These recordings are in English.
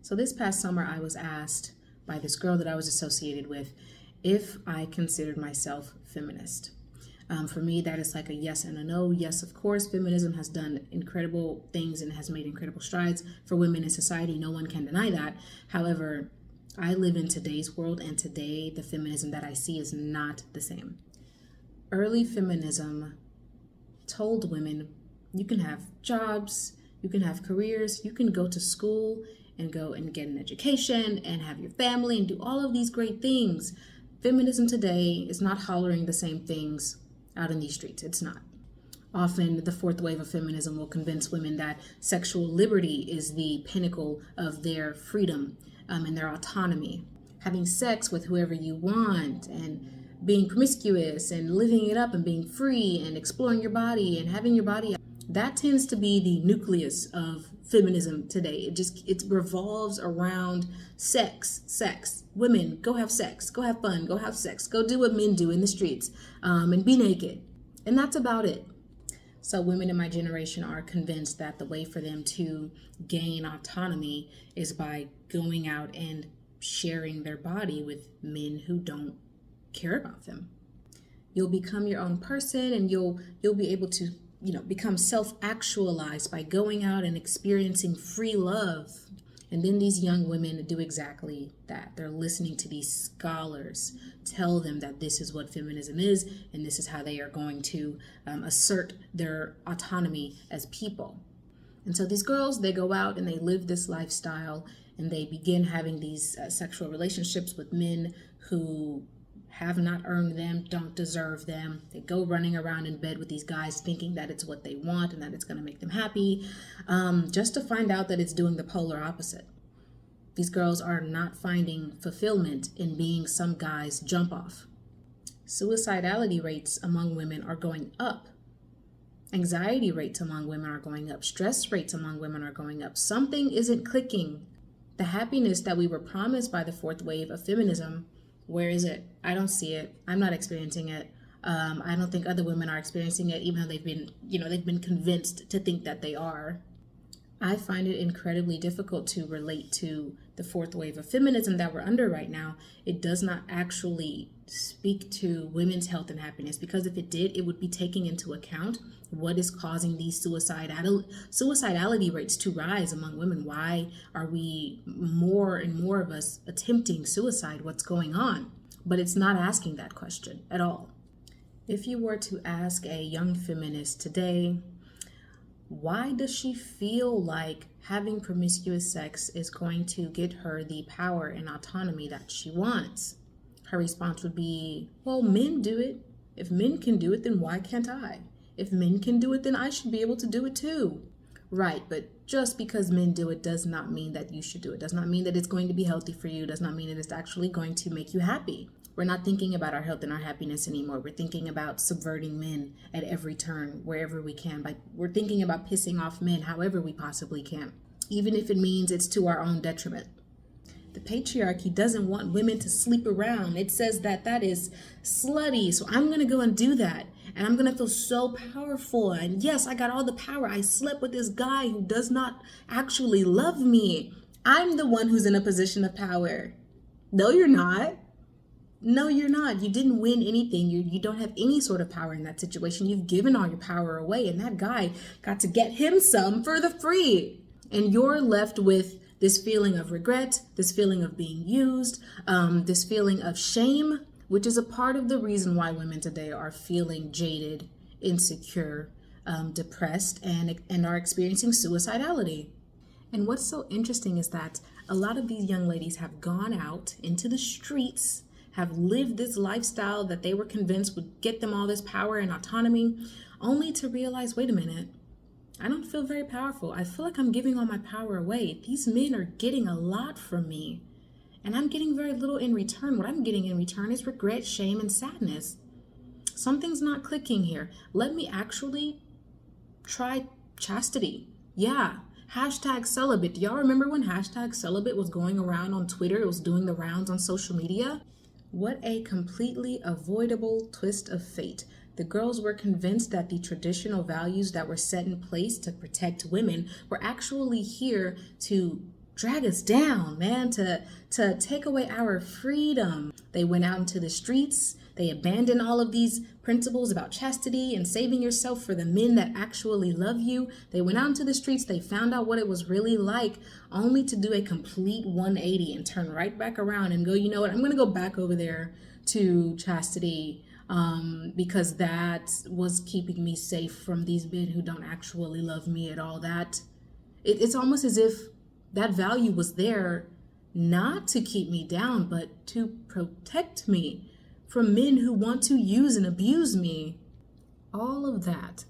So this past summer, I was asked by this girl that I was associated with if I considered myself feminist. For me, that is like a yes and a no. Yes, of course, feminism has done incredible things and has made incredible strides for women in society. No one can deny that. However, I live in today's world, and today the feminism that I see is not the same. Early feminism told women you can have jobs, you can have careers, you can go to school and go and get an education and have your family and do all of these great things. Feminism today is not hollering the same things out in these streets. It's not. Often the fourth wave of feminism will convince women that sexual liberty is the pinnacle of their freedom and their autonomy. Having sex with whoever you want and being promiscuous and living it up and being free and exploring your body and having your body, that tends to be the nucleus of feminism today. It revolves around sex. Women, go have sex, go have fun, go have sex, go do what men do in the streets, and be naked. And that's about it. So women in my generation are convinced that the way for them to gain autonomy is by going out and sharing their body with men who don't care about them. You'll become your own person, and you'll be able to become self-actualized by going out and experiencing free love. And then these young women do exactly that. They're listening to these scholars tell them that this is what feminism is, and this is how they are going to assert their autonomy as people. And so these girls, they go out and they live this lifestyle, and they begin having these sexual relationships with men who have not earned them, don't deserve them. They go running around in bed with these guys thinking that it's what they want and that it's going to make them happy, just to find out that it's doing the polar opposite. These girls are not finding fulfillment in being some guy's jump off. Suicidality rates among women are going up. Anxiety rates among women are going up. Stress rates among women are going up. Something isn't clicking. The happiness that we were promised by the fourth wave of feminism, where is it? I don't see it. I'm not experiencing it. I don't think other women are experiencing it, even though they've been convinced to think that they are. I find it incredibly difficult to relate to the fourth wave of feminism that we're under right now. It does not actually speak to women's health and happiness, because if it did, it would be taking into account what is causing these suicidality rates to rise among women. Why are we more and more of us attempting suicide? What's going on? But it's not asking that question at all. If you were to ask a young feminist today, why does she feel like having promiscuous sex is going to get her the power and autonomy that she wants? Her response would be, well, men do it. If men can do it, then why can't I? If men can do it, then I should be able to do it too. Right, but just because men do it does not mean that you should do it. Does not mean that it's going to be healthy for you. Does not mean that it's actually going to make you happy. We're not thinking about our health and our happiness anymore. We're thinking about subverting men at every turn, wherever we can. We're thinking about pissing off men however we possibly can, even if it means it's to our own detriment. The patriarchy doesn't want women to sleep around. It says that that is slutty, so I'm going to go and do that. And I'm going to feel so powerful. And yes, I got all the power. I slept with this guy who does not actually love me. I'm the one who's in a position of power. No, you're not. No, you're not. You didn't win anything. You don't have any sort of power in that situation. You've given all your power away. And that guy got to get him some for the free. And you're left with this feeling of regret, this feeling of being used, this feeling of shame, which is a part of the reason why women today are feeling jaded, insecure, depressed, and are experiencing suicidality. And what's so interesting is that a lot of these young ladies have gone out into the streets, have lived this lifestyle that they were convinced would get them all this power and autonomy, only to realize, wait a minute, I don't feel very powerful. I feel like I'm giving all my power away. These men are getting a lot from me, and I'm getting very little in return. What I'm getting in return is regret, shame, and sadness. Something's not clicking here. Let me actually try chastity. Yeah. #celibate. Do y'all remember when #celibate was going around on Twitter? It was doing the rounds on social media. What a completely avoidable twist of fate. The girls were convinced that the traditional values that were set in place to protect women were actually here to drag us down, man, to take away our freedom. They went out into the streets. They abandoned all of these principles about chastity and saving yourself for the men that actually love you. They went out into the streets. They found out what it was really like, only to do a complete 180 and turn right back around and go, you know what, I'm going to go back over there to chastity, because that was keeping me safe from these men who don't actually love me at all. It's almost as if that value was there not to keep me down, but to protect me from men who want to use and abuse me. All of that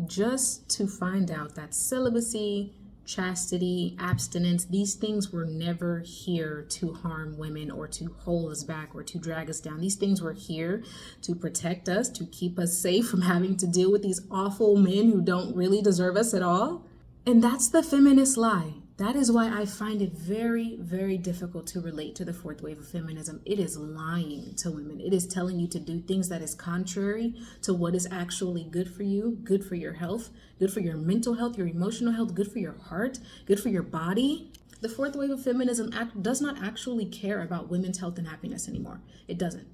just to find out that celibacy, chastity, abstinence, these things were never here to harm women or to hold us back or to drag us down. These things were here to protect us, to keep us safe from having to deal with these awful men who don't really deserve us at all. And that's the feminist lie. That is why I find it very, very difficult to relate to the fourth wave of feminism. It is lying to women. It is telling you to do things that is contrary to what is actually good for you, good for your health, good for your mental health, your emotional health, good for your heart, good for your body. The fourth wave of feminism does not actually care about women's health and happiness anymore. It doesn't.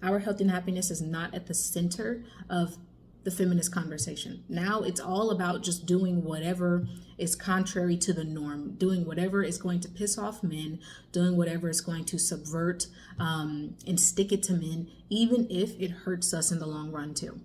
Our health and happiness is not at the center of the feminist conversation. Now it's all about just doing whatever is contrary to the norm, doing whatever is going to piss off men, doing whatever is going to subvert and stick it to men, even if it hurts us in the long run too.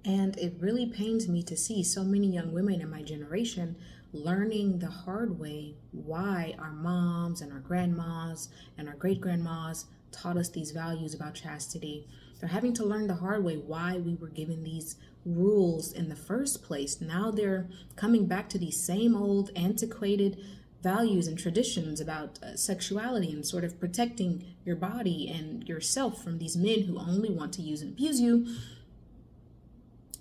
And it really pains me to see so many young women in my generation learning the hard way why our moms and our grandmas and our great-grandmas taught us these values about chastity. They're having to learn the hard way why we were given these rules in the first place. Now they're coming back to these same old antiquated values and traditions about sexuality and sort of protecting your body and yourself from these men who only want to use and abuse you.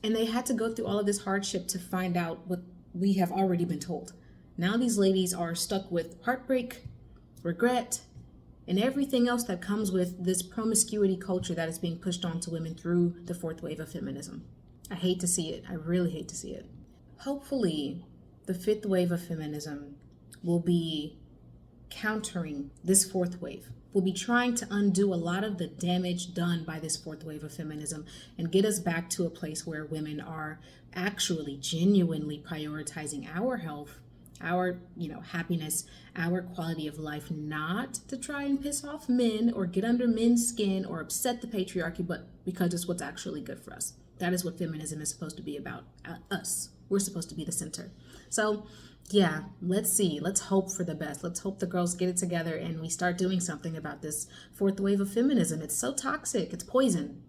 And they had to go through all of this hardship to find out what we have already been told. Now these ladies are stuck with heartbreak, regret, and everything else that comes with this promiscuity culture that is being pushed onto women through the fourth wave of feminism. I hate to see it. I really hate to see it. Hopefully, the fifth wave of feminism will be countering this fourth wave. We'll be trying to undo a lot of the damage done by this fourth wave of feminism and get us back to a place where women are actually genuinely prioritizing our health, our happiness, our quality of life, not to try and piss off men or get under men's skin or upset the patriarchy, but because it's what's actually good for us. That is what feminism is supposed to be about, us. We're supposed to be the center. So yeah, let's see. Let's hope for the best. Let's hope the girls get it together and we start doing something about this fourth wave of feminism. It's so toxic. It's poison.